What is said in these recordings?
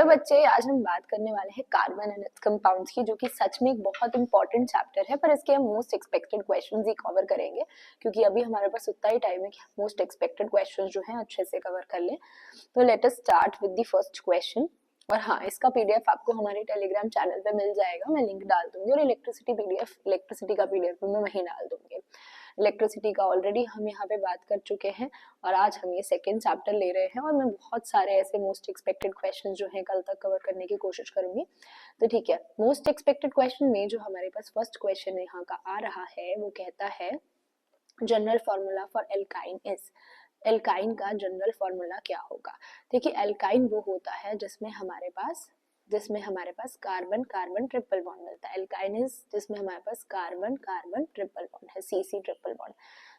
Hello बच्चे, आज हम बात करने वाले हैं कार्बन एंड इट्स कंपाउंड्स की, जो कि सच में एक बहुत इंपॉर्टेंट चैप्टर है। पर इसके हम मोस्ट एक्सपेक्टेड क्वेश्चंस ही कवर करेंगे, क्योंकि अभी हमारे पास उतना ही टाइम है कि मोस्ट एक्सपेक्टेड क्वेश्चंस जो हैं अच्छे से कवर कर लें। तो let us start with the first question. और हाँ, इसका पीडीएफ आपको हमारे टेलीग्राम चैनल पे मिल जाएगा, मैं लिंक डाल दूंगी। और इलेक्ट्रिसिटी का पीडीएफ मैं वहीं डाल दूंगी। इलेक्ट्रिसिटी का ऑलरेडी हम यहाँ पे बात कर चुके हैं, और आज हम ये सेकेंड चैप्टर ले रहे हैं। और मैं बहुत सारे ऐसे मोस्ट एक्सपेक्टेड क्वेश्चन जो हैं कल तक कवर करने की कोशिश करूंगी। तो ठीक है, मोस्ट एक्सपेक्टेड क्वेश्चन में जो हमारे पास फर्स्ट क्वेश्चन यहाँ का आ रहा है, वो कहता है general formula for alkyne is. Alkyne का जनरल फॉर्मूला क्या होगा? देखिए, एल्काइन वो होता है जिसमें हमारे पास कार्बन कार्बन ट्रिपल बॉन्ड मिलता है। एल्काइन इज जिसमें हमारे पास कार्बन कार्बन ट्रिपल बॉन्ड है, CC ट्रिपल बॉन्ड।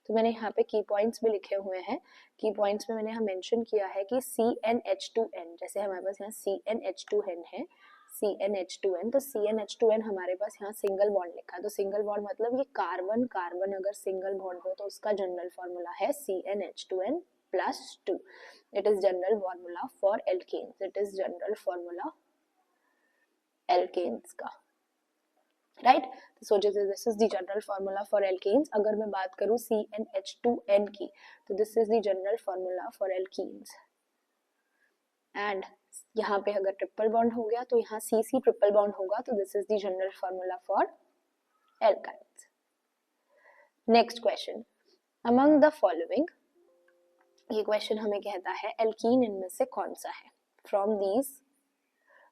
तो मैंने यहाँ पे की पॉइंट्स भी लिखे हुए हैं। की पॉइंट्स में मैंने यहाँ मेंशन किया है कि CnH2n, जैसे हमारे पास यहाँ CnH2n है, CnH2n, तो CnH2n हमारे पास यहाँ सिंगल बॉन्ड लिखा है। तो सिंगल बॉन्ड मतलब ये कार्बन कार्बन अगर सिंगल बॉन्ड हो तो उसका जनरल फॉर्मूला है CnH2n plus 2। It is general formula for alkanes. It is general formula alkanes का, right. So this is the general formula for alkanes. अगर मैं बात करूं CnH2n की, तो this is the general formula for alkenes. And यहाँ पे अगर ट्रिपल बॉन्ड हो गया तो यहाँ CC ट्रिपल बॉन्ड होगा, तो this is the general formula for alkynes. Next question, among the following, ये क्वेश्चन हमें कहता है एल्कीन इनमें से कौन सा है।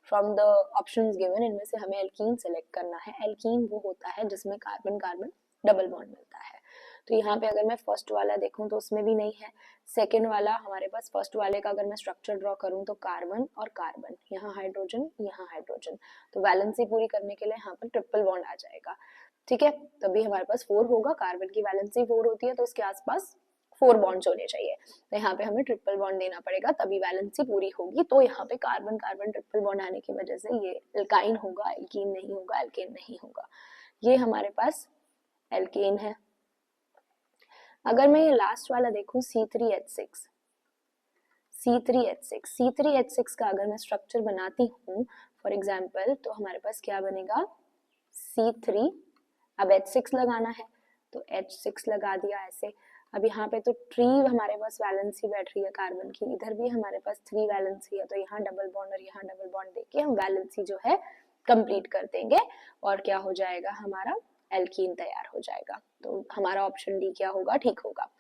फ्रॉम द ऑप्शंस गिवन, इनमें से हमें एल्कीन सेलेक्ट करना है। एल्कीन वो होता है जिसमें कार्बन कार्बन डबल बॉन्ड मिलता है। तो यहाँ पे अगर मैं फर्स्ट वाला देखूं तो उसमें भी नहीं है। सेकेंड वाला हमारे पास, फर्स्ट वाले का अगर मैं स्ट्रक्चर ड्रॉ करूं तो कार्बन और कार्बन, यहाँ हाइड्रोजन यहाँ हाइड्रोजन, तो वैलेंसी पूरी करने के लिए यहाँ पर ट्रिपल बॉन्ड आ जाएगा। ठीक है, तभी हमारे पास 4 होगा। कार्बन की वैलेंसी 4 होती है, तो इसके आसपास 4 बॉन्ड्स होने चाहिए। तो यहाँ पे हमें ट्रिपल बॉन्ड देना पड़ेगा, तभी वैलेंसी पूरी होगी। तो यहाँ पे कार्बन कार्बन ट्रिपल बॉन्ड आने की वजह से ये एल्काइन होगा, एल्कीन नहीं होगा, एल्केन नहीं होगा। ये हमारे पास एल्केन है। अगर मैं ये लास्ट वाला देखूं C3H6, C3H6 का अगर मैं स्ट्रक्चर बनाती हूँ फॉर एग्जाम्पल, तो हमारे पास क्या बनेगा C3। अब H6 लगाना है तो H6 लगा दिया ऐसे। अब यहाँ पे तो 3 हमारे पास वैलेंसी बैठ रही है कार्बन की, इधर भी हमारे पास 3 वैलेंसी है, तो यहाँ डबल बॉन्ड और यहाँ डबल बॉन्ड देके हम वैलेंसी जो है कंप्लीट कर देंगे, और क्या हो जाएगा, हमारा एल्कीन तैयार हो जाएगा। तो हमारा ऑप्शन डी क्या होगा, ठीक होगा।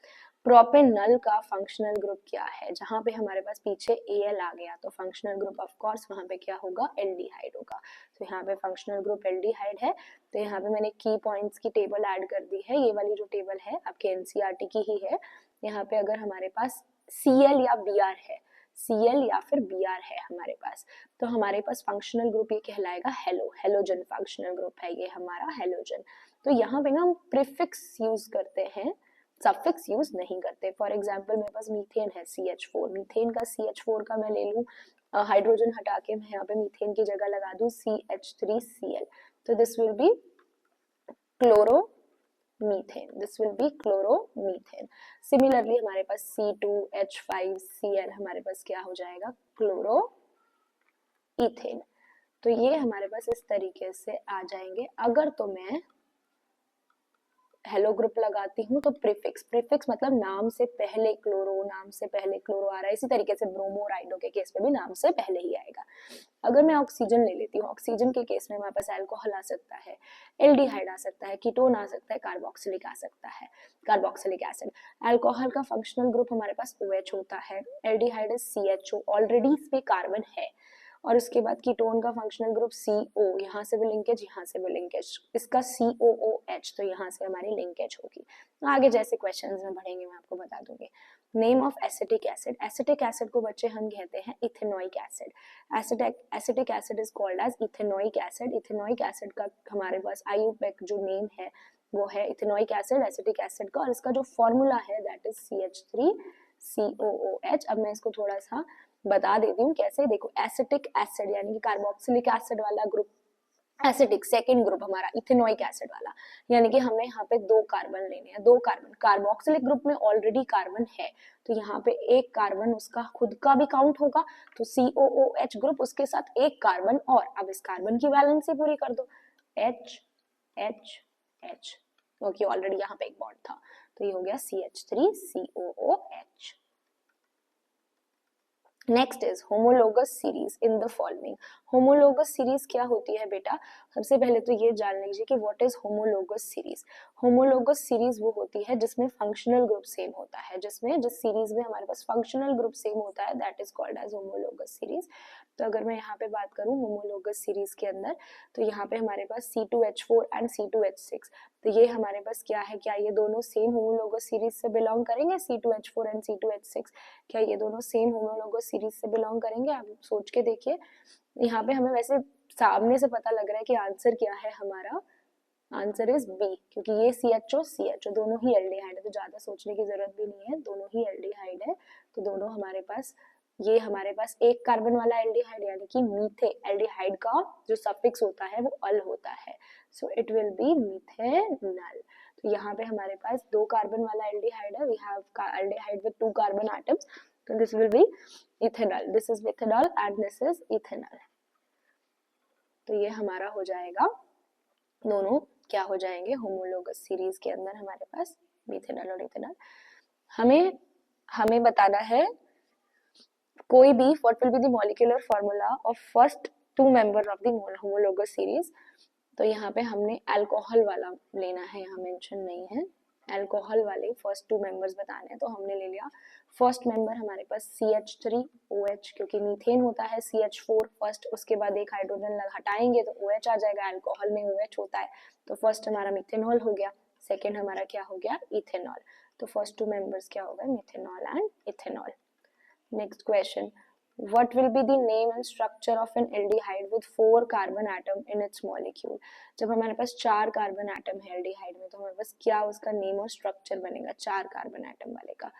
प्रोपेनल का फंक्शनल ग्रुप क्या है? जहां पे हमारे पास पीछे Al आ गया, तो फंक्शनल ग्रुप ऑफ कोर्स वहां पे क्या होगा, एल्डिहाइड होगा। तो यहाँ पे फंक्शनल ग्रुप एल्डिहाइड है। तो यहाँ पे मैंने की पॉइंट्स की टेबल ऐड कर दी है। ये वाली जो टेबल है आपके एनसीईआरटी की ही है। यहाँ पे अगर हमारे पास Cl या Br है, Cl या फिर Br है हमारे पास, तो हमारे पास फंक्शनल ग्रुप ये कहलाएगा हेलोजन फंक्शनल ग्रुप है ये हमारा हेलोजन। तो यहाँ पे ना हम प्रीफिक्स यूज करते हैं, सफिक्स यूज नहीं करते। फॉर एग्जाम्पल मेरे पास मीथेन है CH4, मीथेन का CH4 का मैं ले लूँ, हाइड्रोजन हटा के मैं यहाँ पे मीथेन की जगह लगा दूँ CH3Cl, तो this will B chloromethane, this will B chloromethane. Similarly हमारे पास C2H5Cl हमारे पास क्या हो जाएगा, क्लोरोईथेन। तो ये हमारे पास इस तरीके से आ जाएंगे। अगर तो मैं हेलो ग्रुप लगाती हूँ तो प्रीफिक्स मतलब नाम से पहले क्लोरो, नाम से पहले क्लोरो आ रहा है। इसी तरीके से ब्रोमो और आइडो के केस में भी नाम से पहले ही आएगा। अगर मैं ऑक्सीजन ले लेती हूँ, ऑक्सीजन के केस में हमारे पास अल्कोहल आ सकता है, एल्डिहाइड आ सकता है, कीटोन आ सकता है, कार्बोक्सिलिक आ सकता है, कार्बोक्सिलिक एसिड। अल्कोहल का फंक्शनल ग्रुप हमारे पास OH होता है, एल्डिहाइड इज CHO, ऑलरेडी इसमें कार्बन है। और उसके बाद कीटोन का फंक्शनल ग्रुप CO, यहाँ से भी लिंकेज, यहाँ से भी लिंकेज, इसका COOH, तो यहाँ से हमारी लिंकेज होगी। आगे जैसे क्वेश्चंस में बढ़ेंगे मैं आपको बता दूंगी। Name of acetic acid, acetic acid को बच्चे हम कहते हैं ethanoic acid. Acetic acid is called as ethanoic acid. Ethanoic acid का हमारे पास IUPAC जो नेम है वो है इथेनोइक एसिड, एसिटिक एसिड का, और इसका जो फॉर्मूला है दैट इज CH3COOH। अब मैं इसको थोड़ा सा बता देती हूँ कैसे। देखो, एसिटिक एसिड यानी कि कार्बोक्सिलिक एसिड वाला ग्रुप एसिडिक सेकेंड ग्रुप हमारा इथेनोइक एसिड वाला, यानी कि हमने यहाँ पे 2 कार्बन लेने हैं, 2 कार्बन, कार्बोक्सिलिक ग्रुप में ऑलरेडी कार्बन है तो यहाँ पे एक कार्बन उसका खुद का भी काउंट होगा, तो COOH ग्रुप उसके साथ एक कार्बन और, अब इस कार्बन की वैलेंसी पूरी कर दो, H H H, क्योंकि ऑलरेडी यहाँ पे एक बॉन्ड था, तो ये हो गया CH3COOH। Next is homologous series in the following. Homologous series क्या होती है बेटा, सबसे पहले तो ये जान लीजिए कि what is homologous series. Homologous series वो होती है जिसमें फंक्शनल ग्रुप सेम होता है, जिस सीरीज में हमारे पास फंक्शनल ग्रुप सेम होता है, that is called as homologous series. तो अगर मैं यहाँ पे बात करूँ होमोलोगस सीरीज के अंदर, तो यहाँ पे हमारे पास C2H4 एंड C2H6, तो ये हमारे पास क्या है, क्या ये दोनों सेम होमोलोगस सीरीज से बिलोंग करेंगे, C2H4 एंड C2H6, क्या ये दोनों सेम होमोलोगस सीरीज से बिलोंग करेंगे? आप सोच के देखिए, यहाँ पे हमें वैसे सामने से पता लग रहा है कि आंसर क्या है हमारा, आंसर इज बी, क्योंकि ये CHO दोनों ही एल्डिहाइड है, तो ज्यादा सोचने की जरूरत भी नहीं है, दोनों ही एल्डिहाइड है, तो दोनों हमारे पास, ये हमारे पास एक कार्बन वाला एल्डिहाइड यानी कि मीथे, एल्डिहाइड का जो सफिक्स होता है वो अल होता है, so it will be methanol. तो यहाँ पे हमारे पास 2 कार्बन वाला एल्डिहाइड है, we have aldehyde with 2 carbon atoms, तो this will be ethanol, this is methanol and this is ethanol. तो ये हमारा हो जाएगा, दोनों क्या हो जाएंगे होमोलोगस सीरीज के अंदर हमारे पास मिथेनॉल और इथेनॉल। हमें बताना है कोई भी what will be the molecular formula of first 2 member of the homologous series. तो यहाँ पे हमने अल्कोहल वाला लेना है, यहाँ मेंशन नहीं है, अल्कोहल वाले फर्स्ट 2 मेंबर्स बताने हैं, तो हमने ले लिया फर्स्ट मेंबर हमारे पास CH3OH, क्योंकि मीथेन होता है CH4 फर्स्ट, उसके बाद एक हाइड्रोजन हटाएंगे तो OH आ जाएगा, अल्कोहल में OH होता है, तो फर्स्ट हमारा मिथेनॉल हो गया, सेकेंड हमारा क्या हो गया, इथेनॉल। तो फर्स्ट 2 मेंबर्स क्या हो गए, methanol and ethanol. Next question, what will be the name and structure of an aldehyde with 4 carbon atom in its molecule? जब हमारे पास 4 कार्बन एटम है एल्डिहाइड में, तो हमारे पास क्या उसका नेम और स्ट्रक्चर बनेगा, 4 कार्बन एटम वाले का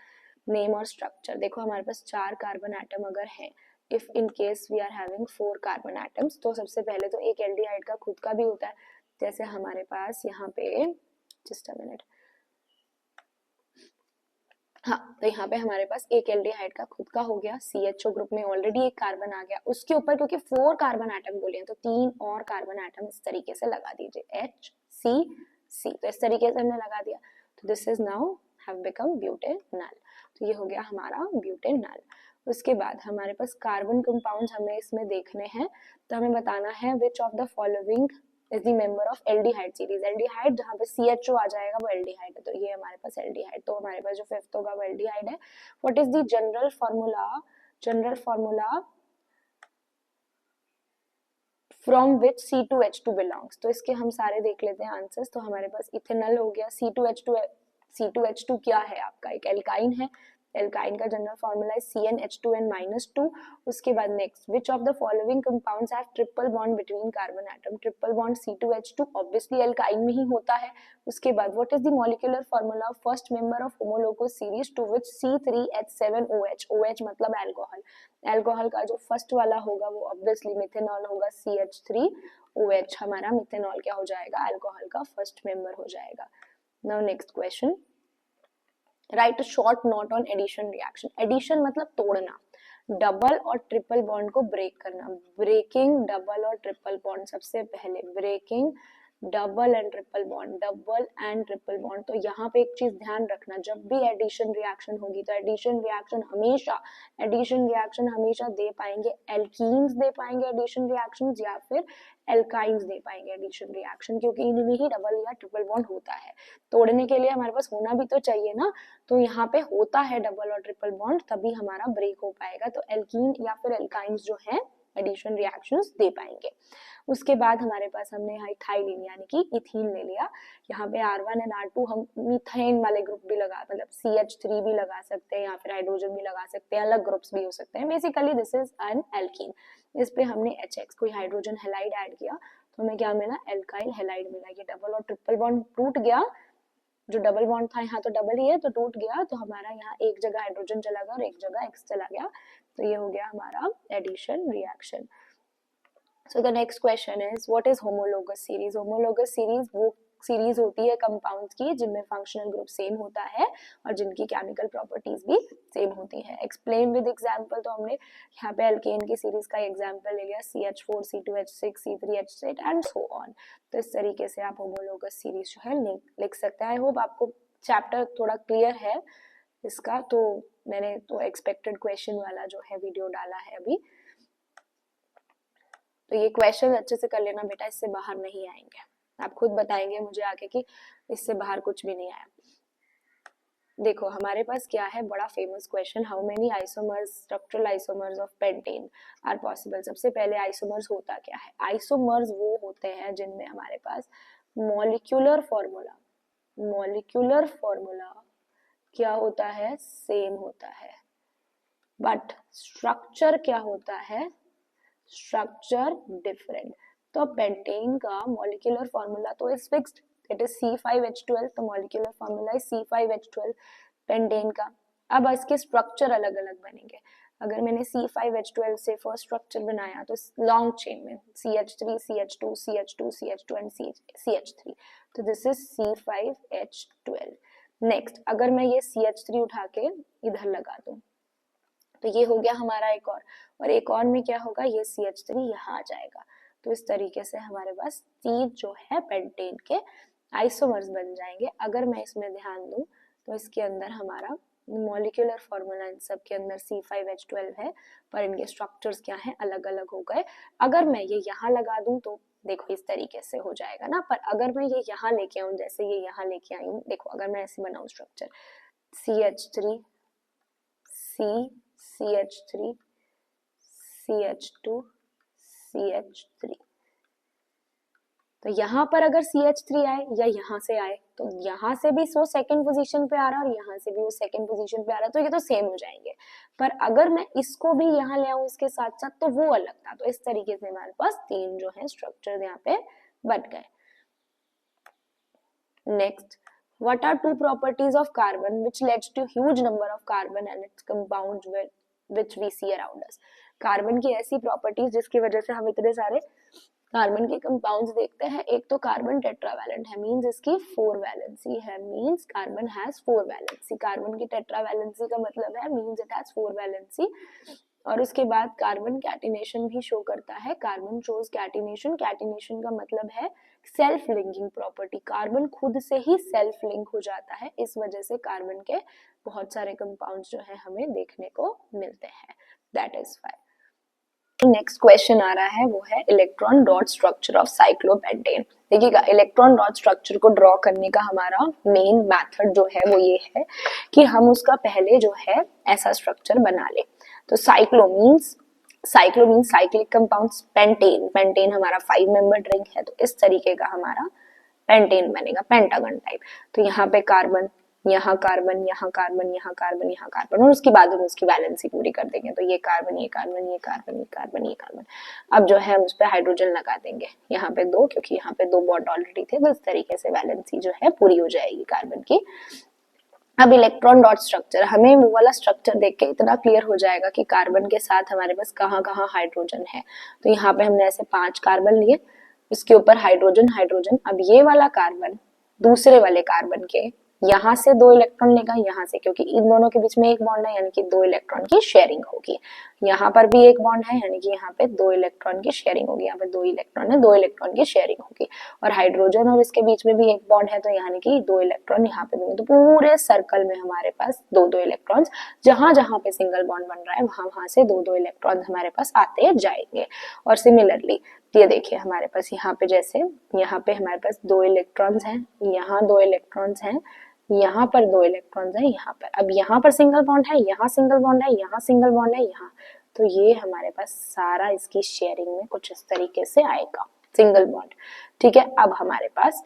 नेम और स्ट्रक्चर। देखो हमारे पास 4 कार्बन एटम अगर है, if in case we are having 4 carbon atoms, तो सबसे पहले तो एक एल्डिहाइड का खुद का भी होता है, जैसे हमारे पास यहाँ पे, जस्ट अ मिनट, हाँ, तो यहाँ पे हमारे पास एक एल्डिहाइड का खुद का हो गया, CHO ग्रुप में ऑलरेडी एक कार्बन आ गया, उसके ऊपर क्योंकि 4 कार्बन एटम बोले हैं तो 3 और कार्बन एटम इस तरीके से लगा दीजिए, HCC, तो इस तरीके से हमने लगा दिया, तो this is now have become butanol, तो ये हो गया हमारा ब्यूटेनॉल। उसके बाद हमारे पास कार्बन कंपाउंड्स हमें इसमें देखने हैं, तो हमें बताना है विच of the following is the member of aldehyde series. Aldehyde जहाँ पे CHO आ जाएगा वो एल्डिहाइड है, तो ये हमारे पास एल्डिहाइड, तो हमारे पास जो फिफ्थ होगा वो एल्डिहाइड है। What is the general formula from which C2H2 belongs, तो इसके हम सारे देख लेते हैं आंसर्स। तो हमारे पास इथेनॉल हो गया, C2H2 क्या है आपका, एक एल्काइन है, एल्काइन का जनरल फॉर्मूला है CnH2n-2। उसके बाद next, which of the following compounds have triple bond between carbon atom, triple bond C2H2 obviously alkyne में ही होता है। उसके बाद what is the molecular formula of first member of homologous series to which C3H7OH, OH मतलब alcohol, alcohol का जो first वाला होगा वो ऑब्वियसली मिथेनॉल होगा, CH3OH हमारा मिथेनॉल क्या हो जाएगा, अल्कोहल का फर्स्ट मेंबर हो जाएगा। Now next question, write a short note on addition reaction. Addition मतलब तोड़ना, डबल और ट्रिपल बॉन्ड को ब्रेक करना, ब्रेकिंग डबल और ट्रिपल बॉन्ड, सबसे पहले breaking double and triple bond, double and triple bond. तो यहाँ पे एक चीज ध्यान रखना, जब भी एडिशन रिएक्शन होगी तो एडिशन रिएक्शन हमेशा दे पाएंगे एल्कीन्स दे पाएंगे एडिशन रिएक्शंस, या फिर एल्काइंस दे पाएंगे एडिशन रिएक्शन, क्योंकि इनमें ही डबल या ट्रिपल बॉन्ड होता है। तोड़ने के लिए हमारे पास होना भी तो चाहिए ना, तो यहाँ पे होता है डबल और ट्रिपल बॉन्ड, तभी हमारा ब्रेक हो पाएगा, तो एल्कीन या फिर एल्काइंस जो है एडिशन रिएक्शंस दे पाएंगे। उसके बाद हमारे पास हमने इथाइलिन यानी कि इथीन ले लिया, यहाँ पे R1 एंड R2 हम मीथेन वाले ग्रुप भी लगा, मतलब CH3 भी लगा सकते हैं या फिर हाइड्रोजन भी लगा सकते हैं, अलग ग्रुप्स भी हो सकते हैं, basically this is N alkene. इस पे हमने HX कोई हाइड्रोजन हेलाइड ऐड किया तो हमें क्या मिला, एल्काइल हेलाइड मिला। ये डबल और ट्रिपल बॉन्ड टूट गया, जो डबल बॉन्ड था यहाँ तो डबल ही है तो टूट गया, तो हमारा यहाँ एक जगह हाइड्रोजन चला गया और एक जगह X चला गया, तो ये हो गया हमारा addition reaction. So the next question is what is homologous series. Homologous series वो सीरीज होती है कंपाउंड्स की जिनमें फंक्शनल ग्रुप सेम होता है और जिनकी केमिकल प्रॉपर्टीज भी सेम होती है। एक्सप्लेन विद एग्जांपल, तो हमने यहाँ पे एल्केन की सीरीज का एग्जांपल ले लिया, CH4 C2H6 C3H8 and so on. तो इस तरीके से आप होमोलोगस सीरीज जो है लिख सकते हैं। आई होप आपको चैप्टर थोड़ा क्लियर है इसका। तो मैंने तो एक्सपेक्टेड क्वेश्चन वाला जो है वीडियो डाला है अभी, तो ये क्वेश्चन अच्छे से कर लेना बेटा, इससे बाहर नहीं आएंगे। आप खुद बताएंगे मुझे आके कि इससे बाहर कुछ भी नहीं आया। देखो हमारे पास क्या है, बड़ा famous question, how many isomers, structural isomers of pentane are possible. सबसे पहले आइसोमर्स होता क्या है? आइसोमर्स वो होते हैं जिनमें हमारे पास मॉलिक्यूलर फॉर्मूला क्या होता है? सेम होता है, बट स्ट्रक्चर क्या होता है? Structure different. तो पेंटेन का मॉलिक्यूलर फॉर्मूला तो is fixed, it is C5H12, तो molecular formula is C5H12 pentane का। अब इसके स्ट्रक्चर अलग अलग बनेंगे। अगर मैंने C5H12 से फर्स्ट स्ट्रक्चर बनाया तो लॉन्ग चेन में CH3 CH2 CH2 CH2 and CH3, तो दिस इज C5H12। नेक्स्ट अगर मैं ये CH3 उठा के इधर लगा दूं तो ये हो गया हमारा एक और एक और में क्या होगा? ये CH3 यहाँ आ जाएगा। तो इस तरीके से हमारे पास 3 जो है पेंटेन के आइसोमर्स बन जाएंगे। अगर मैं इसमें ध्यान दूं तो इसके अंदर हमारा मॉलिक्यूलर फॉर्मूला इन सब के अंदर C5H12 है, पर इनके स्ट्रक्चर्स क्या है? अलग अलग हो गए। अगर मैं ये यहाँ लगा दूं तो देखो इस तरीके से हो जाएगा ना, पर अगर मैं ये यहाँ लेके आऊं, जैसे ये यहाँ लेके आई हूँ, देखो अगर मैं ऐसे बनाऊं structure CH3 CH3 CH2 CH3, तो यहाँ पर अगर CH3 आए या यहाँ से आए तो यहाँ से भी वो सेकंड पोजीशन पे आ रहा है और यहाँ से भी वो सेकंड पोजीशन पे आ रहा है, तो ये तो सेम हो जाएंगे। पर अगर मैं इसको भी यहाँ ले आऊं इसके साथ साथ तो वो अलग था। तो इस तरीके से हमारे पास 3 जो है स्ट्रक्चर यहाँ पे बन गए। Next, what are two properties of carbon which leads to huge number of carbon and its compounds which we see around us। Carbon की ऐसी प्रॉपर्टीज जिसकी वजह से हम इतने सारे कार्बन के कंपाउंड्स देखते हैं। एक तो कार्बन टेट्रावैलेंट है, मींस इसकी 4 वैलेंसी है, means carbon has 4 valency. Carbon की टेट्रावैलेंसी का मतलब है मींस इट हैज 4 वैलेंसी। और उसके बाद कार्बन कैटिनेशन भी शो करता है। कार्बन शोज कैटिनेशन, कैटिनेशन का मतलब है सेल्फ लिंकिंग प्रॉपर्टी। कार्बन खुद से ही सेल्फ लिंक हो जाता है, इस वजह से कार्बन के बहुत सारे कंपाउंड्स जो है हमें देखने को मिलते हैं। That is fine. Next question आ रहा है वो है electron dot structure of cyclopentane. देखिएगा इलेक्ट्रॉन डॉट स्ट्रक्चर को ड्रॉ करने का हमारा मेन मेथड जो है वो ये है कि हम उसका पहले जो है ऐसा स्ट्रक्चर बना ले। तो cyclo means cyclic compounds, pentane हमारा 5 मेंबर्ड रिंग है, तो इस तरीके का हमारा पेंटेन बनेगा, पेंटागन टाइप। तो यहाँ पे कार्बन, यहाँ कार्बन, यहाँ कार्बन, यहाँ कार्बन, यहाँ कार्बन, और उसके बाद हम उसकी वैलेंसी पूरी कर देंगे। तो ये कार्बन, ये कार्बन, ये कार्बन, ये कार्बन, ये कार्बन। अब जो है हम उस पर हाइड्रोजन लगा देंगे, यहाँ पे 2, क्योंकि यहाँ पे 2 बॉन्ड ऑलरेडी थे। तो इस तरीके से वैलेंसी जो है पूरी हो जाएगी कार्बन की। अब इलेक्ट्रॉन डॉट स्ट्रक्चर, हमें वो वाला स्ट्रक्चर देख के इतना क्लियर हो जाएगा कि कार्बन के साथ हमारे पास कहाँ कहाँ हाइड्रोजन है। तो यहाँ पे हमने ऐसे 5 कार्बन लिए, इसके ऊपर हाइड्रोजन। अब ये वाला कार्बन दूसरे वाले कार्बन के यहाँ से 2 इलेक्ट्रॉन लेगा, यहाँ से, क्योंकि इन दोनों के बीच में एक बॉन्ड है, यानी कि 2 इलेक्ट्रॉन की शेयरिंग होगी। यहाँ पर भी एक बॉन्ड है, यानी कि यहाँ पे 2 इलेक्ट्रॉन की शेयरिंग होगी। यहाँ पे 2 इलेक्ट्रॉन है, 2 इलेक्ट्रॉन की शेयरिंग होगी। और हाइड्रोजन और इसके बीच में भी एक बॉन्ड है, तो यानी कि 2 इलेक्ट्रॉन यहाँ पे भी। तो पूरे सर्कल में हमारे पास 2-2 इलेक्ट्रॉन्स, जहां जहां पे सिंगल बॉन्ड बन रहा है वहां से 2-2 इलेक्ट्रॉन्स हमारे पास आते जाएंगे। और सिमिलरली ये देखिए हमारे पास यहाँ पे, जैसे यहाँ पे हमारे पास 2 इलेक्ट्रॉन्स हैं, यहाँ 2 इलेक्ट्रॉन्स हैं, यहाँ पर 2 इलेक्ट्रॉन्स हैं, यहाँ पर। अब यहाँ पर सिंगल बॉन्ड है, यहाँ सिंगल बॉन्ड है, यहाँ सिंगल बॉन्ड है, यहाँ। तो ये हमारे पास सारा इसकी शेयरिंग में कुछ इस तरीके से आएगा, सिंगल बॉन्ड। ठीक है, अब हमारे पास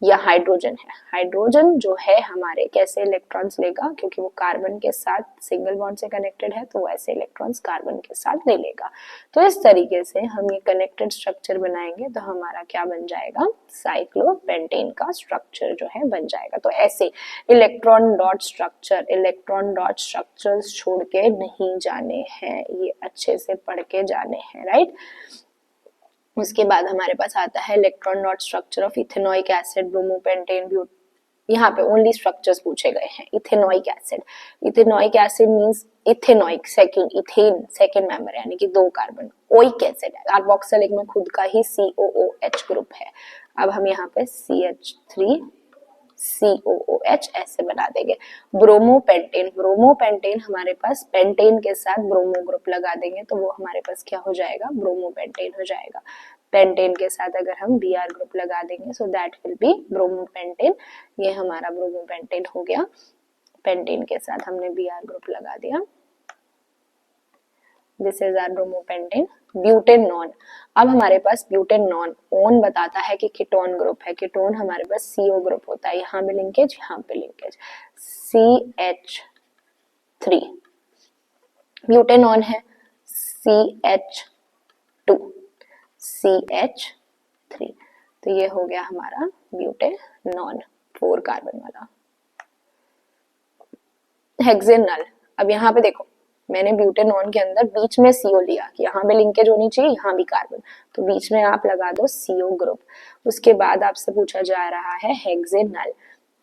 या हाइड्रोजन है, हाइड्रोजन जो है हमारे कैसे इलेक्ट्रॉन्स लेगा, क्योंकि वो कार्बन के साथ सिंगल बॉन्ड से कनेक्टेड है, तो वैसे इलेक्ट्रॉन्स कार्बन के साथ ले लेगा। तो इस तरीके से हम ये कनेक्टेड स्ट्रक्चर बनाएंगे, तो हमारा क्या बन जाएगा? साइक्लोपेंटेन का स्ट्रक्चर जो है बन जाएगा। तो ऐसे इलेक्ट्रॉन डॉट स्ट्रक्चर्स छोड़ के नहीं जाने हैं, ये अच्छे से पढ़ के जाने हैं, राइट। उसके बाद हमारे पास आता है electron dot structure of ethanoic acid, bromopentane, ब्यूट, यहाँ पे ओनली स्ट्रक्चर्स पूछे गए हैं। Ethanoic acid, ethanoic acid means ethanoic second, ethane second member यानी कि 2 कार्बन। ओइक एसिड है, कार्बोक्सिलिक में खुद का ही COOH ग्रुप है। अब हम यहाँ पे CH3COOH ऐसे बना देंगे। ब्रोमोपेंटेन, ब्रोमोपेंटेन हमारे पास पेंटेन के साथ ब्रोमो ग्रुप लगा देंगे तो वो हमारे पास क्या हो जाएगा, ब्रोमोपेंटेन हो जाएगा। पेंटेन के साथ अगर हम Br ग्रुप लगा देंगे so that will be bromopentane. ये हमारा ब्रोमोपेंटेन हो गया, पेंटेन के साथ हमने Br ग्रुप लगा दिया। This is our bromopentane. Butanone, अब हमारे पास ब्यूटेनॉन, ओन बताता है कि कीटोन ग्रुप है, कीटोन हमारे पास CO ग्रुप होता है, यहाँ पे लिंकेज, यहाँ पे लिंकेज, CH3। ब्यूटेनॉन है CH2, CH3, तो ये हो गया हमारा ब्यूटेनॉन 4 कार्बन वाला। हेक्सेनल, अब यहाँ पे देखो मैंने ब्यूटेनॉन के अंदर बीच में CO लिया कि यहाँ पे लिंकेज होनी चाहिए, यहाँ भी कार्बन, तो बीच में आप लगा दो CO ग्रुप। उसके बाद आपसे पूछा जा रहा है हेक्सेनल।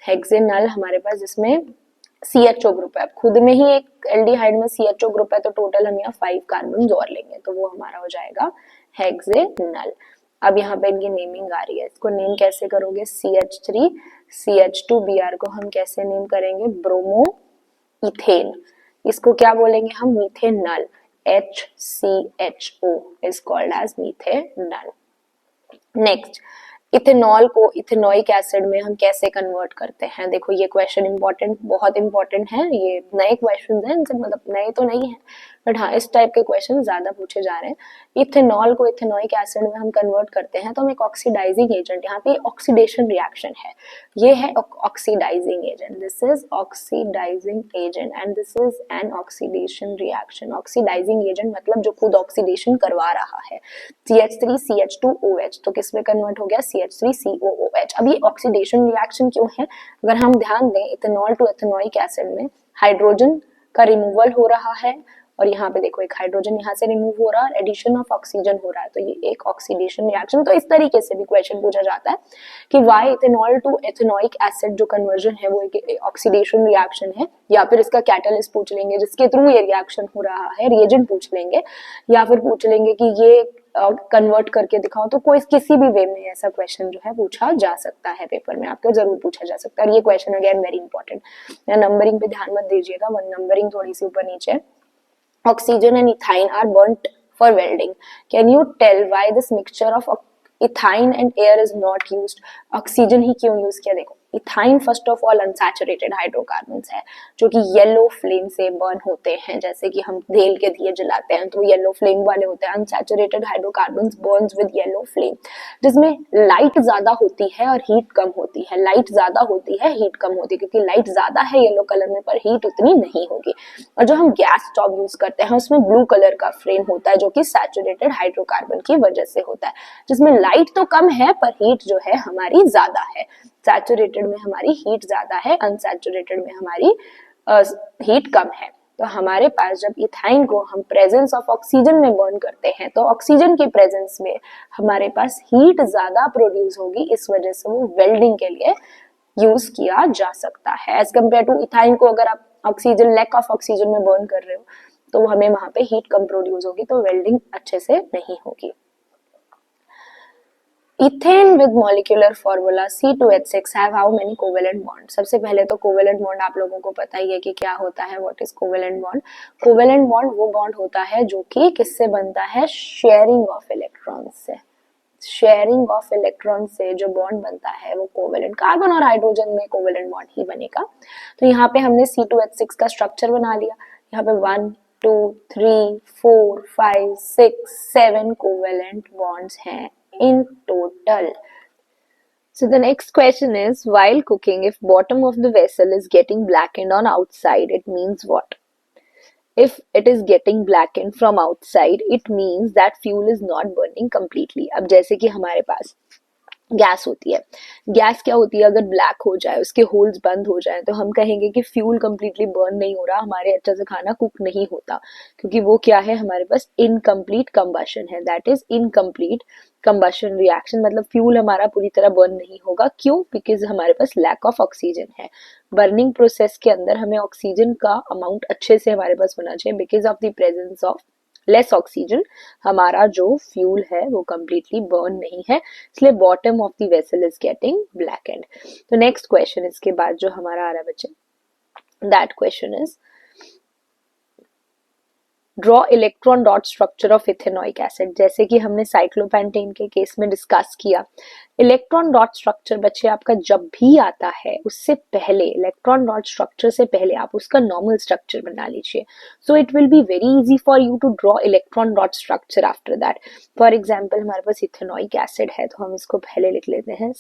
हेक्सेनल हमारे पास जिसमें CHO ग्रुप है, खुद में ही एक एल्डिहाइड में CHO ग्रुप है तो टोटल हम यहाँ 5 कार्बन और लेंगे तो वो हमारा हो जाएगा हेक्सेनल। अब यहाँ पे इनकी नेमिंग आ रही है, इसको नेम कैसे करोगे, CH3 CH2 Br को हम कैसे नेम करेंगे, ब्रोमो इथेन, इसको क्या बोलेंगे हम, methanal. HCHO is called as methanal. Next, ethanol को इथेनॉइक एसिड में हम कैसे कन्वर्ट करते हैं, देखो ये क्वेश्चन इंपॉर्टेंट, बहुत इंपॉर्टेंट है, ये नए क्वेश्चन हैं, इनसे मतलब नए तो नहीं है बट हाँ इस टाइप के क्वेश्चन ज्यादा पूछे जा रहे हैं। इथेनॉल को इथेनॉइक एसिड में हम कन्वर्ट करते हैं तो हम एक ऑक्सीडाइजिंग एजेंट, यहाँ पे ऑक्सीडेशन रिएक्शन है, ये है oxidising agent, this is oxidising agent and this is an oxidation reaction. Oxidising agent मतलब जो खुद ऑक्सीडेशन करवा रहा है। CH3CH2OH तो किस में कन्वर्ट हो गया, CH3COOH। अब ये ऑक्सीडेशन रिएक्शन क्यों है, अगर हम ध्यान दें इथेनॉल टू इथेनॉइक एसिड में हाइड्रोजन का रिमूवल हो रहा है और यहाँ पे देखो एक हाइड्रोजन यहाँ से रिमूव हो रहा है, एडिशन ऑफ ऑक्सीजन हो रहा है, तो ये एक ऑक्सीडेशन रिएक्शन। तो इस तरीके से भी क्वेश्चन पूछा जाता है कि why ethanol to ethanoic acid जो कन्वर्जन है वो एक ऑक्सीडेशन रिएक्शन है, या फिर इसका कैटलिस्ट पूछ लेंगे जिसके थ्रू ये रिएक्शन हो रहा है, रिएजेंट पूछ लेंगे, या फिर पूछ लेंगे कि ये कन्वर्ट करके दिखाओ, तो कोई किसी भी वे में ऐसा क्वेश्चन जो है पूछा जा सकता है, पेपर में आपको जरूर पूछा जा सकता है। और ये question again very important, numbering पे ध्यान मत दीजिएगा, वन नंबरिंग थोड़ी सी ऊपर नीचे। Oxygen and ethine are burnt for welding. Can you tell why this mixture of ethine and air is not used? Oxygen ही क्यों यूज किया, देखो ethyne first of all unsaturated hydrocarbons है जो कि येलो फ्लेम से बर्न होते हैं, जैसे कि हम तेल के दिए जलाते हैं तो येलो फ्लेम वाले होते हैं। Unsaturated hydrocarbons Burns with yellow flame, जिसमें लाइट ज्यादा होती है और हीट कम होती है, लाइट ज्यादा होती है हीट कम होती है, क्योंकि लाइट ज्यादा है येलो कलर में पर हीट उतनी नहीं होगी। और जो हम गैस स्टोव यूज करते हैं उसमें ब्लू कलर का फ्लेम होता है जो कि सैचुरेटेड हाइड्रोकार्बन की वजह से होता है, जिसमें लाइट तो कम है पर हीट जो है हमारी ज्यादा है। सैचुरेटेड में हमारी हीट ज्यादा है, अनसैचुरेटेड में हमारी हीट कम है। तो हमारे पास जब इथाइन को हम प्रेजेंस ऑफ ऑक्सीजन में बर्न करते हैं तो ऑक्सीजन की प्रेजेंस में हमारे पास हीट ज्यादा प्रोड्यूस होगी, इस वजह से वो वेल्डिंग के लिए यूज किया जा सकता है। एज कम्पेयर टू इथाइन को अगर आप ऑक्सीजन, लैक ऑफ ऑक्सीजन में बर्न कर रहे हो तो हमें वहां पे हीट कम प्रोड्यूस होगी, तो वेल्डिंग अच्छे से नहीं होगी। Ethane with molecular formula C2H6 have how many covalent bond? सबसे पहले तो कोवेलेंट बॉन्ड आप लोगों को पता ही है कि क्या होता है, what is covalent bond. Covalent bond वो बॉन्ड होता है जो कि किससे बनता है, शेयरिंग ऑफ इलेक्ट्रॉन से। शेयरिंग ऑफ इलेक्ट्रॉन से जो बॉन्ड बनता है वो कोवेलेंट, कार्बन और हाइड्रोजन में कोवेलेंट बॉन्ड ही बनेगा। तो यहाँ पे हमने C2H6 का स्ट्रक्चर बना लिया, यहाँ पे 1 2 3 4 5 6 7 कोवेलेंट बॉन्ड्स हैं in total. So the next question is, while cooking, if bottom of the vessel is getting blackened on outside, it means what? If it is getting blackened from outside, it means that fuel is not burning completely. अब जैसे कि हमारे पास gas होती है। Gas क्या होती है, अगर ब्लैक हो जाए, उसके होल्स बंद हो जाए, तो हम कहेंगे कि फ्यूल कंप्लीटली बर्न नहीं हो रहा, हमारे अच्छे से खाना कुक नहीं होता, क्योंकि वो क्या है, हमारे पास इनकम्प्लीट कंबशन है, that is incomplete combustion reaction, मतलब फ्यूल हमारा पूरी तरह बर्न नहीं होगा। क्यों? बिकॉज हमारे पास लैक ऑफ ऑक्सीजन है। बर्निंग प्रोसेस के अंदर हमें ऑक्सीजन का अमाउंट अच्छे से हमारे पास होना चाहिए, because of the presence of less oxygen हमारा जो फ्यूल है वो कंप्लीटली बर्न नहीं है, इसलिए bottom of the vessel is getting black and. तो नेक्स्ट क्वेश्चन इसके बाद जो हमारा आ रहा है बच्चे, that question is draw electron dot structure of ethanoic acid. जैसे कि हमने साइक्लोपेंटेन के केस में डिस्कस किया, इलेक्ट्रॉन डॉट स्ट्रक्चर बच्चे आपका जब भी आता है, उससे पहले इलेक्ट्रॉन डॉट स्ट्रक्चर से पहले आप उसका नॉर्मल स्ट्रक्चर बना लीजिए, so it will be very easy for you to draw electron dot structure after that. For example हमारे पास इथेनॉइक एसिड है, तो हम इसको पहले लिख लेते हैं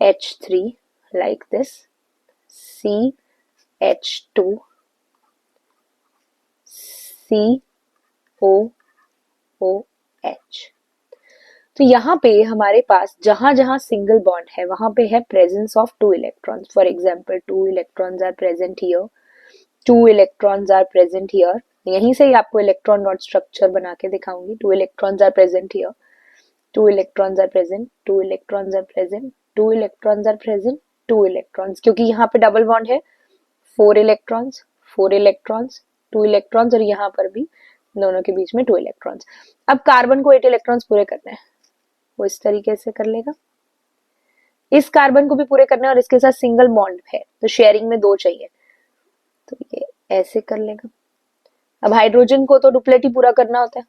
CH3 like this, CH2, COOH। तो यहाँ पे हमारे पास जहां जहां सिंगल बॉन्ड है वहां पे है presence of 2 electrons. For example 2 electrons are present here, 2 electrons are present here. यहीं से ही आपको इलेक्ट्रॉन डॉट स्ट्रक्चर बना के दिखाऊंगी। 2 electrons are present here, 2 electrons are present, 2 electrons are present, 2 electrons are present, 2 electrons, क्योंकि यहाँ पे डबल बॉन्ड है, 4 इलेक्ट्रॉन्स, 4 इलेक्ट्रॉन्स, 2 इलेक्ट्रॉन्स, और यहाँ पर भी दोनों के बीच में 2 इलेक्ट्रॉन्स। अब कार्बन को 8 इलेक्ट्रॉन्स पूरे करने हैं, वो इस तरीके से कर लेगा। इस कार्बन को भी पूरे करने हैं और इसके साथ सिंगल बॉन्ड है, तो शेयरिंग में 2 चाहिए, तो ये ऐसे कर लेगा। अब हाइड्रोजन को तो डुप्लेट ही पूरा करना होता है,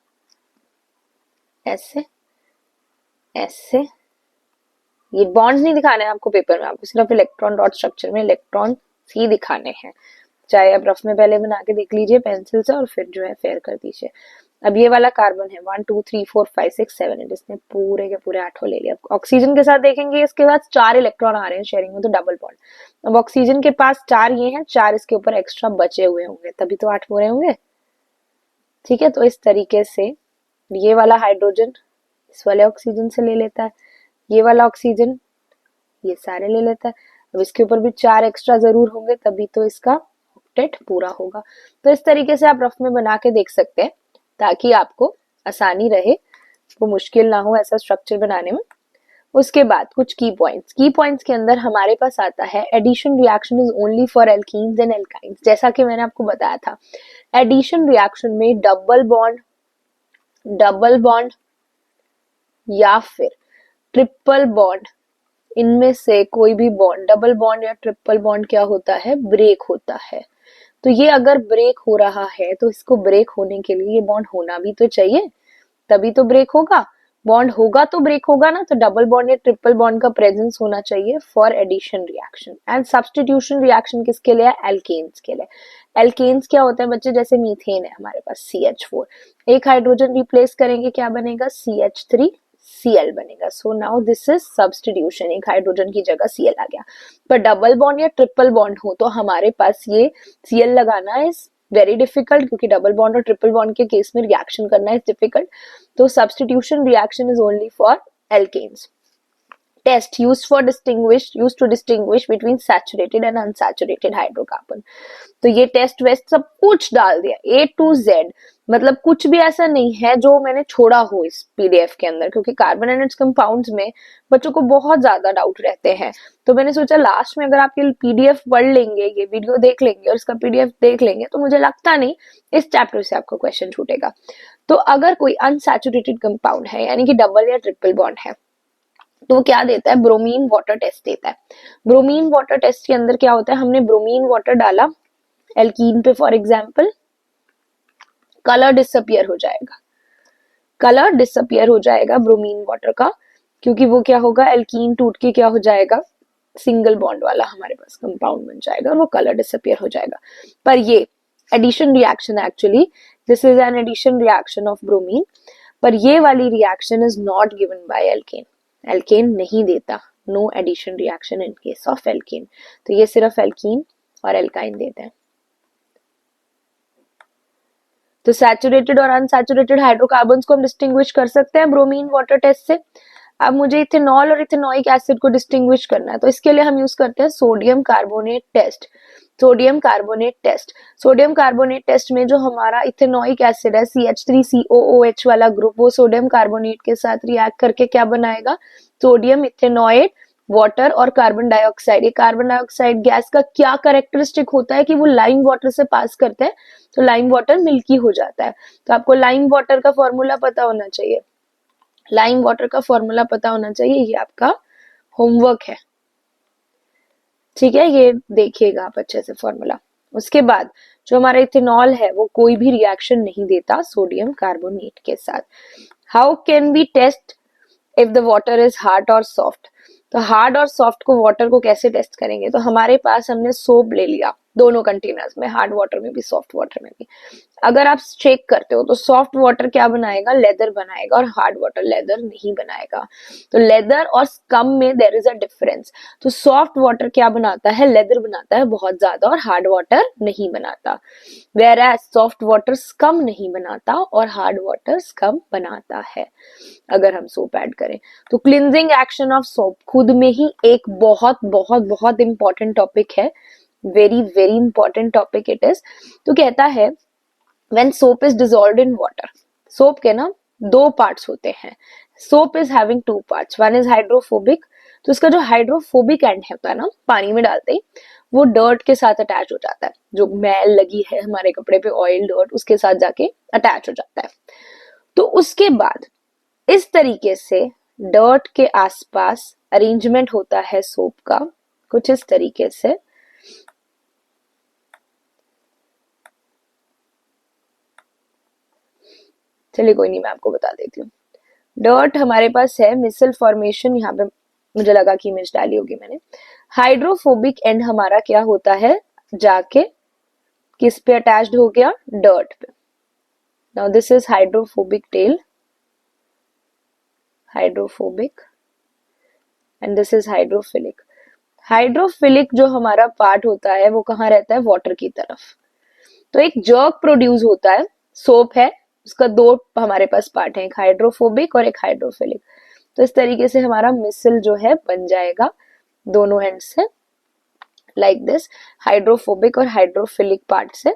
ऐसे ऐसे। ये बॉन्ड्स नहीं दिखाने हैं आपको पेपर में, आपको सिर्फ इलेक्ट्रॉन डॉट स्ट्रक्चर में इलेक्ट्रॉन ही दिखाने हैं। चाहे आप रफ में पहले बना के देख लीजिए पेंसिल से, और फिर जो है फेयर कर दीजिए। अब ये वाला कार्बन है 1 2 3 4 5 6 7 8, इसने पूरे के पूरे 8 ले लिया। ऑक्सीजन के साथ देखेंगे इसके पास 4 इलेक्ट्रॉन आ रहे हैं शेयरिंग में, तो डबल बॉन्ड। अब ऑक्सीजन के पास 4 ये हैं, 4 इसके ऊपर एक्स्ट्रा बचे हुए होंगे, तभी तो 8 हो रहे होंगे। ठीक है, तो इस तरीके से ये वाला हाइड्रोजन इस वाले ऑक्सीजन से ले लेता है, ये वाला ऑक्सीजन ये सारे ले लेता है। अब इसके ऊपर भी 4 एक्स्ट्रा जरूर होंगे, तभी तो इसका ऑक्टेट पूरा होगा। तो इस तरीके से आप रफ में बना के देख सकते हैं, ताकि आपको आसानी रहे, वो मुश्किल ना हो ऐसा स्ट्रक्चर बनाने में। उसके बाद कुछ की पॉइंट्स के अंदर हमारे पास आता है addition reaction is only for alkenes and alkynes. जैसा कि मैंने आपको बताया था, एडिशन रिएक्शन में डबल बॉन्ड या फिर ट्रिपल बॉन्ड, इनमें से कोई भी बॉन्ड, डबल बॉन्ड या ट्रिपल बॉन्ड क्या होता है, ब्रेक होता है। तो ये अगर ब्रेक हो रहा है, तो इसको ब्रेक होने के लिए ये बॉन्ड होना भी तो चाहिए, तभी तो ब्रेक होगा। बॉन्ड होगा तो ब्रेक होगा ना, तो डबल बॉन्ड या ट्रिपल बॉन्ड का प्रेजेंस होना चाहिए for addition reaction. And substitution reaction किसके लिए? एल्केन्स के लिए। एल्केन्स क्या होते हैं बच्चे? जैसे मीथेन है हमारे पास CH4, एक हाइड्रोजन रिप्लेस करेंगे, क्या बनेगा? CH3Cl बनेगा। So now this is substitution, एक हाइड्रोजन की जगह Cl आ गया। पर डबल बॉन्ड या ट्रिपल बॉन्ड हो तो हमारे पास ये Cl लगाना इज वेरी डिफिकल्ट, क्योंकि डबल बॉन्ड और ट्रिपल बॉन्ड के केस में रिएक्शन करना इज डिफिकल्ट। तो substitution reaction is only for alkanes. Test used to distinguish between saturated and unsaturated hydrocarbon। तो ये टेस्ट वेस्ट सब कुछ डाल दिया A to Z, मतलब कुछ भी ऐसा नहीं है जो मैंने छोड़ा हो इस पीडीएफ के अंदर, क्योंकि कार्बन एंड इट्स कंपाउंड्स में बच्चों को बहुत ज्यादा डाउट रहते हैं। तो मैंने सोचा लास्ट में अगर आप ये पीडीएफ पढ़ लेंगे, ये वीडियो देख लेंगे और इसका पीडीएफ देख लेंगे, तो मुझे लगता नहीं इस चैप्टर से आपको क्वेश्चन छूटेगा। तो अगर कोई अनसैचुरेटेड कंपाउंड है, यानी कि डबल या ट्रिपल बॉन्ड है, तो वो क्या देता है? ब्रोमीन वाटर टेस्ट देता है। ब्रोमीन वाटर टेस्ट के अंदर क्या होता है? हमने ब्रोमीन वाटर डाला एल्कीन पे, फॉर एग्जांपल, कलर डिसअपियर हो जाएगा ब्रोमीन वाटर का, क्योंकि वो क्या होगा? एल्कीन टूट के क्या हो जाएगा? सिंगल बॉन्ड वाला हमारे पास कंपाउंड बन जाएगा और वो कलर डिसअपियर हो जाएगा। पर ये addition reaction, actually this is an addition reaction of bromine, पर ये वाली reaction is not given by alkane. Alkane नहीं देता, no addition reaction in case of alkane. तो ये सिर्फ एल्कीन और एल्काइन देते हैं। तो सैचुरेटेड और अनसैचुरेटेड हाइड्रोकार्बन्स को हम डिस्टिंग्विश कर सकते हैं ब्रोमीन वाटर टेस्ट से। अब मुझे इथेनॉल और इथेनोइक एसिड को डिस्टिंग्विश करना है, तो इसके लिए हम यूज करते हैं sodium carbonate test. Sodium carbonate test, sodium carbonate test में जो हमारा इथेनोइक एसिड है CH3COOH वाला ग्रुप, वो सोडियम कार्बोनेट के साथ रिएक्ट करके क्या बनाएगा, सोडियम इथेनोएट वाटर और कार्बन डाइऑक्साइड। ये कार्बन डाइऑक्साइड गैस का क्या कैरेक्टरिस्टिक होता है कि वो लाइम वाटर से पास करते हैं, तो लाइम वाटर मिल्की हो जाता है। तो आपको लाइम वाटर का फॉर्मूला पता होना चाहिए, लाइम वाटर का फॉर्मूला पता होना चाहिए, ये आपका होमवर्क है, ठीक है, ये देखिएगा आप अच्छे से फॉर्मूला। उसके बाद जो हमारा इथेनॉल है वो कोई भी रिएक्शन नहीं देता सोडियम कार्बोनेट के साथ। How can we test if the water is hard और सॉफ्ट, तो हार्ड और सॉफ्ट को वाटर को कैसे टेस्ट करेंगे, तो हमारे पास हमने सोप ले लिया दोनों कंटेनर्स में, हार्ड वाटर में भी सॉफ्ट वाटर में भी। अगर आप चेक करते हो तो सॉफ्ट वाटर क्या बनाएगा, लेदर बनाएगा, और हार्ड वाटर लेदर नहीं बनाएगा। तो लेदर और स्कम में देयर इज अ डिफरेंस। तो सॉफ्ट वाटर क्या बनाता है, लेदर बनाता है बहुत ज्यादा, और हार्ड वाटर नहीं बनाता। Whereas soft water scum नहीं बनाता और हार्ड वाटर स्कम बनाता है अगर हम सोप ऐड करें। तो क्लिनजिंग एक्शन ऑफ सोप खुद में ही एक बहुत बहुत बहुत इंपॉर्टेंट टॉपिक है, very very important topic it is. तो कहता है when soap is dissolved in water, soap के ना दो पार्ट्स होते हैं, soap is having two parts, one is hydrophobic, तो इसका जो हाइड्रोफोबिक एंड होता है ना, पानी में डालते ही वो डर्ट के साथ अटैच हो जाता है, जो मैल लगी है हमारे कपड़े पे, ऑयल डर्ट, उसके साथ जाके अटैच हो जाता है। तो उसके बाद इस तरीके से डर्ट के आसपास अरेंजमेंट होता है सोप का, कुछ इस तरीके से। चलिए कोई नहीं, मैं आपको बता देती हूँ। डर्ट हमारे पास है, मिसल फॉर्मेशन, यहाँ पे मुझे लगा कि इमेज डाली होगी मैंने। हाइड्रोफोबिक एंड हमारा क्या होता है, जाके किस पे अटैच्ड हो गया, डर्ट पे। Now this is hydrophobic tell, hydrophobic, and this is hydrophilic. Hydrophilic जो हमारा पार्ट होता है वो कहाँ रहता है, वाटर की तरफ। तो एक जर्क प्रोड्यूस होता है, सोप है, उसका दो हमारे पास पार्ट है, एक हाइड्रोफोबिक और एक हाइड्रोफिलिक। तो इस तरीके से हमारा मिसल जो है बन जाएगा दोनों एंड से, लाइक दिस, हाइड्रोफोबिक और हाइड्रोफिलिक पार्ट से।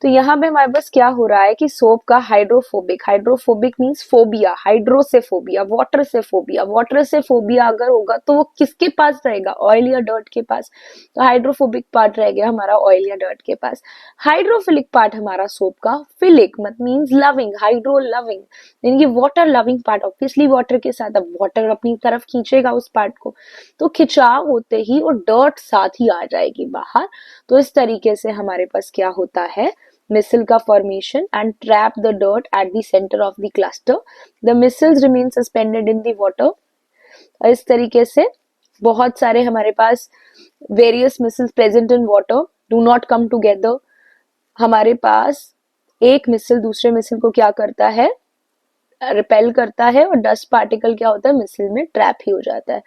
तो यहाँ पे हमारे पास क्या हो रहा है कि सोप का hydrophobic, hydrophobic means phobia, hydro से फोबिया, वाटर से फोबिया, वाटर से फोबिया अगर होगा तो वो किसके पास रहेगा, ऑयल या डर्ट के पास। तो हाइड्रोफोबिक पार्ट रह गया हमारा ऑयल या डर्ट के पास। हाइड्रोफिलिक पार्ट हमारा सोप का, फिलिक मत मींस लविंग, हाइड्रो लविंग, यानी कि water loving part, obviously water के साथ, अब वाटर अपनी तरफ खींचेगा उस पार्ट को, तो खिंचाव होते ही वो डर्ट साथ ही आ जाएगी बाहर। तो इस तरीके से हमारे पास क्या होता है, missile का formation and trap the dirt at the center of the cluster. The missiles remain suspended in the water. इस तरीके से बहुत सारे हमारे पास various missiles present in water do not come together. हमारे पास एक मिसल दूसरे मिसल को क्या करता है, रिपेल करता है, और डस्ट पार्टिकल क्या होता है, मिसल में ट्रैप ही हो जाता है।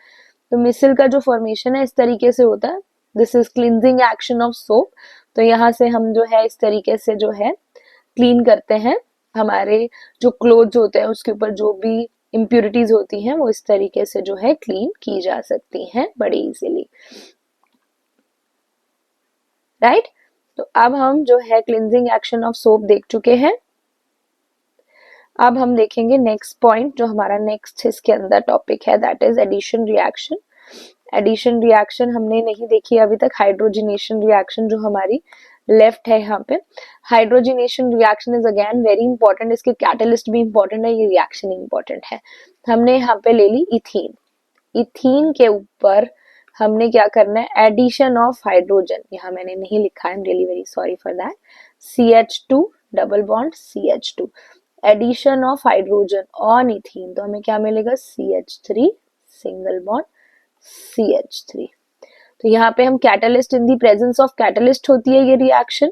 तो मिसल का जो फॉर्मेशन है इस तरीके से होता है। This is cleansing action of soap. तो यहाँ से हम जो है इस तरीके से जो है क्लीन करते हैं, हमारे जो क्लोथ्स होते हैं उसके ऊपर जो भी इम्प्यूरिटीज होती हैं वो इस तरीके से जो है क्लीन की जा सकती हैं बड़ी इजीली, राइट। तो अब हम जो है क्लींजिंग एक्शन ऑफ सोप देख चुके हैं। अब हम देखेंगे नेक्स्ट पॉइंट, जो हमारा नेक्स्ट इसके अंदर टॉपिक है, that is addition reaction. Addition reaction हमने नहीं देखी अभी तक। हाइड्रोजिनेशन रिएक्शन जो हमारी लेफ्ट है यहाँ पे, hydrogenation reaction is again very important, इसके कैटलिस्ट भी इंपॉर्टेंट है, ये रिएक्शन इंपॉर्टेंट है। हमने यहाँ पे ले ली इथीन, इथीन के ऊपर हमने क्या करना है, एडिशन ऑफ हाइड्रोजन, यहाँ मैंने नहीं लिखा है, I am really very sorry for that, CH2 double bond CH2, addition of hydrogen on ethene, तो हमें क्या मिलेगा, CH3 सिंगल बॉन्ड CH3। तो यहाँ पे हम catalyst, in the presence of catalyst होती है ये रिएक्शन।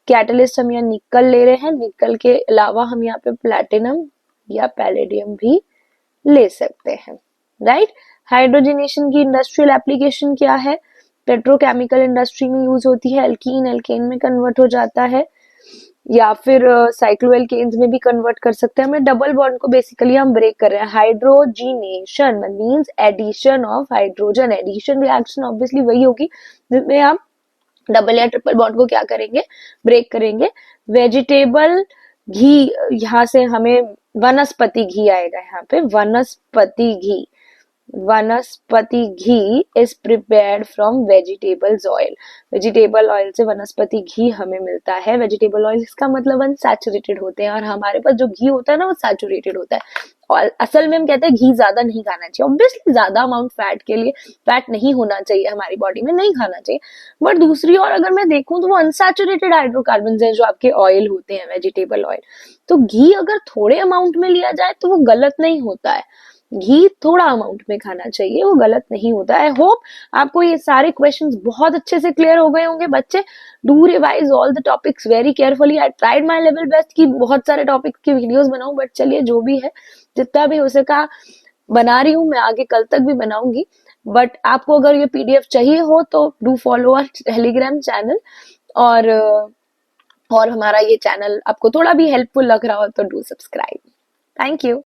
कैटलिस्ट हम यहाँ निकल ले रहे हैं, निकल के अलावा हम यहाँ पे प्लैटिनम या पैलेडियम भी ले सकते हैं, राइट। हाइड्रोजनेशन की इंडस्ट्रियल एप्लीकेशन क्या है, पेट्रोकेमिकल इंडस्ट्री में यूज होती है, एल्कीन एल्केन में कन्वर्ट हो जाता है। या फिर साइक्लोएल्केन्स में भी कन्वर्ट कर सकते हैं। हमें डबल बॉन्ड को बेसिकली हम ब्रेक कर रहे हैं। Hydrogenation means addition of hydrogen. Addition reaction obviously वही होगी जिसमें हम डबल या ट्रिपल बॉन्ड को क्या करेंगे, ब्रेक करेंगे। वेजिटेबल घी, यहाँ से हमें वनस्पति घी आएगा, यहाँ पे vanaspati ghee. Vanaspati ghee is prepared from vegetables oil. Vegetable oil से वनस्पति घी हमें मिलता है। वेजिटेबल ऑयल इसका मतलब अनसैचुरेटेड होते हैं, और हमारे पास जो घी होता है ना वो सैचुरेटेड होता है। और असल में हम कहते हैं घी ज्यादा नहीं खाना चाहिए। ऑब्वियसली ज्यादा अमाउंट फैट के लिए, फैट नहीं होना चाहिए हमारी बॉडी में, नहीं खाना चाहिए। बट दूसरी ओर अगर मैं देखूं तो वो अनसैचुरेटेड हाइड्रोकार्बन है जो आपके ऑयल होते हैं, वेजिटेबल ऑयल। तो घी अगर थोड़े अमाउंट में लिया जाए तो वो गलत नहीं होता है। घी थोड़ा अमाउंट में खाना चाहिए, वो गलत नहीं होता। आई होप आपको ये सारे क्वेश्चंस बहुत अच्छे से क्लियर हो गए होंगे बच्चे। Do revise all the topics very carefully. I tried my level best कि बहुत सारे टॉपिक्स की वीडियोस बनाऊं, बट चलिए जो भी है, जितना भी हो सका बना रही हूँ। मैं आगे कल तक भी बनाऊंगी। बट आपको अगर ये पीडीएफ चाहिए हो तो do follow our Telegram channel, और हमारा ये चैनल आपको थोड़ा भी हेल्पफुल लग रहा हो तो डू सब्सक्राइब। Thank you.